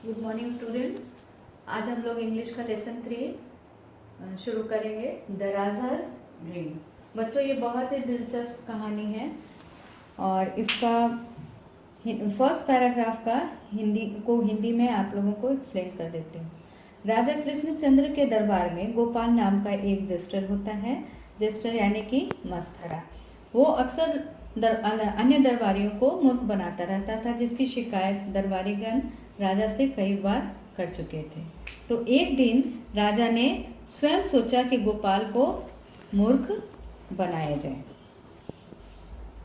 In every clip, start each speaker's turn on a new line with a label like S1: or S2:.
S1: Good morning students. आज हम लोग इंग्लिश का लेसन 3 शुरू करेंगे, द राजा's ड्रीम। बच्चों, ये बहुत ही दिलचस्प कहानी है और इसका फर्स्ट पैराग्राफ का हिंदी में आप लोगों को एक्सप्लेन कर देती हूँ। राजा कृष्णचंद्र के दरबार में गोपाल नाम का एक जेस्टर होता है। जेस्टर यानी कि मस्खरा। वो अक्सर अन्य दरबारियों को मूर्ख बनाता रहता था, जिसकी शिकायत दरबारीगण राजा से कई बार कर चुके थे। तो एक दिन राजा ने स्वयं सोचा कि गोपाल को मूर्ख बनाया जाए।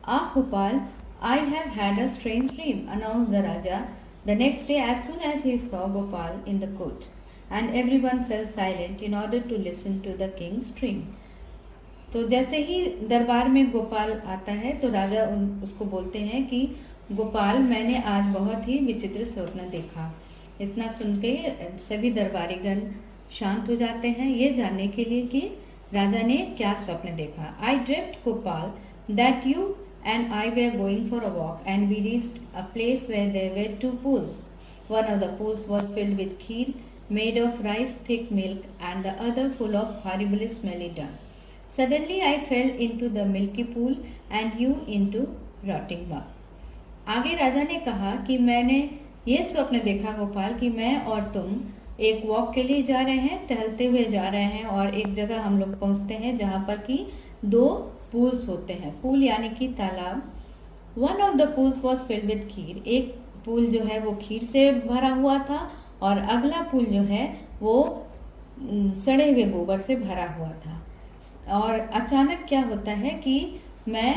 S1: Ah, Gopal, I have had a strange dream, announced the Raja the next day as soon as he saw Gopal in the court, and everyone fell silent in order to listen to the king's dream. तो जैसे ही दरबार में गोपाल आता है तो राजा उसको बोलते हैं कि गोपाल, मैंने आज बहुत ही विचित्र स्वप्न देखा। इतना सुन के सभी दरबारीगण शांत हो जाते हैं, ये जानने के लिए कि राजा ने क्या स्वप्न देखा। आई dreamed Gopal that you and I were going for a walk, and we reached a place where there were 2 pools. One of the pools was filled with kheer made of rice thick milk, and the other full of horribly smelly dung. Suddenly I fell into the milky pool and you into rotting mud. आगे राजा ने कहा कि मैंने ये स्वप्न देखा गोपाल कि मैं और तुम एक वॉक के लिए जा रहे हैं, टहलते हुए जा रहे हैं और एक जगह हम लोग पहुंचते हैं जहाँ पर कि 2 पूल्स होते हैं। पूल यानी कि तालाब। One of the pools was filled with kheer. एक पूल जो है वो खीर से भरा हुआ था और अगला पूल जो है वो सड़े हुए गोबर से भरा हुआ था। और अचानक क्या होता है कि मैं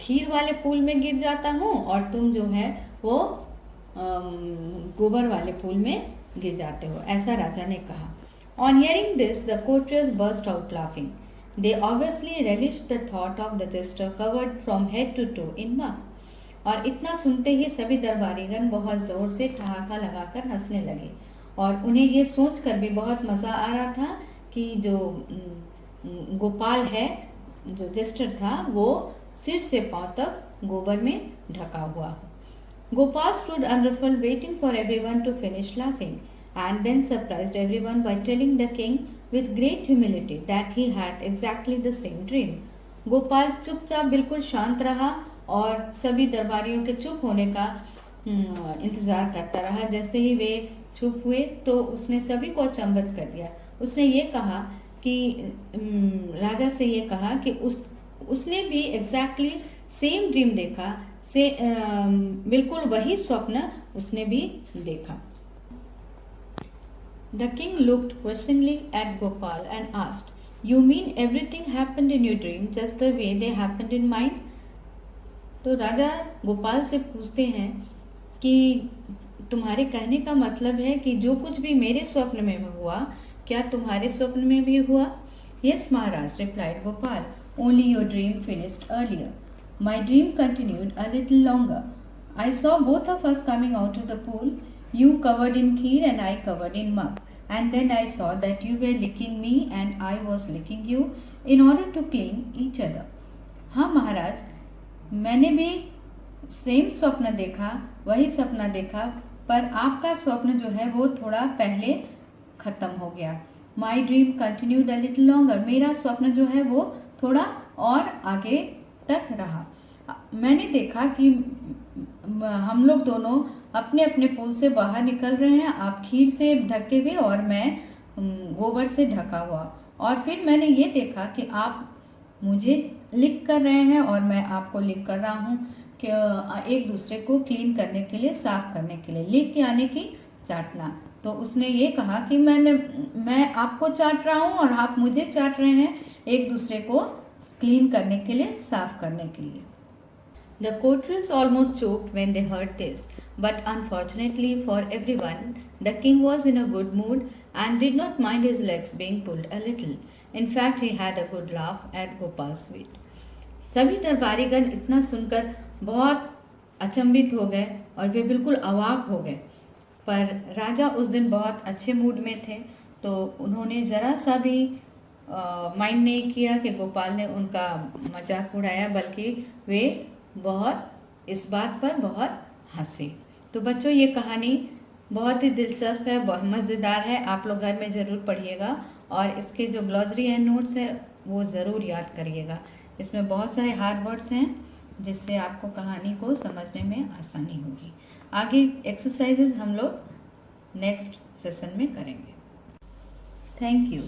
S1: खीर वाले पूल में गिर जाता हूँ और तुम जो है वो गोबर वाले पूल में गिर जाते हो, ऐसा राजा ने कहा। On hearing this the courtiers burst out laughing. They obviously relished the thought of the jester covered from head to toe in mud. और इतना सुनते ही सभी दरबारीगण बहुत जोर से ठहाका लगाकर हंसने लगे और उन्हें ये सोचकर भी बहुत मज़ा आ रहा था कि जो गोपाल है, जो जेस्टर था, वो सिर से पांव तक गोबर में ढका हुआ। Gopal stood unruffled waiting for everyone to finish laughing and then surprised everyone by telling the king with great humility that he had exactly the same dream. Gopal चुपचाप बिल्कुल शांत रहा और सभी दरबारियों के चुप होने का इंतज़ार करता रहा। जैसे ही वे चुप हुए तो उसने सभी को अचंभित कर दिया। उसने ये कहा कि राजा से ये कहा कि उसने भी एग्जैक्टली सेम ड्रीम देखा, बिल्कुल वही स्वप्न उसने भी देखा। The king looked questioningly at Gopal and asked, "You mean everything happened in your dream just the way they happened in mine?" तो राजा गोपाल से पूछते हैं कि तुम्हारे कहने का मतलब है कि जो कुछ भी मेरे स्वप्न में हुआ, क्या तुम्हारे स्वप्न में भी हुआ? Yes, Maharaj, replied Gopal. Only your dream finished earlier. My dream continued a little longer. I saw both of us coming out of the pool. You covered in kheer and I covered in mud. And then I saw that you were licking me and I was licking you in order to clean each other. हाँ महाराज, मैंने भी same स्वप्न देखा, वही सपना देखा, पर आपका स्वप्न जो है वो थोड़ा पहले खत्म हो गया। My dream continued a little longer. मेरा स्वप्न जो है वो थोड़ा और आगे तक रहा। मैंने देखा कि हम लोग दोनों अपने अपने पुल से बाहर निकल रहे हैं, आप खीर से ढके हुए और मैं गोबर से ढका हुआ। और फिर मैंने ये देखा कि आप मुझे लिक कर रहे हैं और मैं आपको लिक कर रहा हूँ कि एक दूसरे को क्लीन करने के लिए, साफ करने के लिए। लिक यानी कि चाटना। तो उसने ये कहा कि मैं आपको चाट रहा हूँ और आप मुझे चाट रहे हैं, एक दूसरे को क्लीन करने के लिए, साफ करने के लिए। The courtiers almost choked when they heard this, but unfortunately for everyone, the king was in a good mood and did not mind his legs being pulled a little. In fact, he had a good laugh at Gopal's wit. सभी दरबारीगण इतना सुनकर बहुत अचंभित हो गए और वे बिल्कुल अवाक हो गए। पर राजा उस दिन बहुत अच्छे मूड में थे, तो उन्होंने ज़रा सा भी माइंड नहीं किया कि गोपाल ने उनका मजाक उड़ाया, बल्कि वे बहुत इस बात पर बहुत हंसे। तो बच्चों, ये कहानी बहुत ही दिलचस्प है, बहुत मज़ेदार है। आप लोग घर में ज़रूर पढ़िएगा और इसके जो ग्लॉसरी एंड नोट्स है वो ज़रूर याद करिएगा। इसमें बहुत सारे हार्ड वर्ड्स हैं जिससे आपको कहानी को समझने में आसानी होगी। आगे एक्सरसाइजेज हम लोग नेक्स्ट सेशन में करेंगे। Thank you.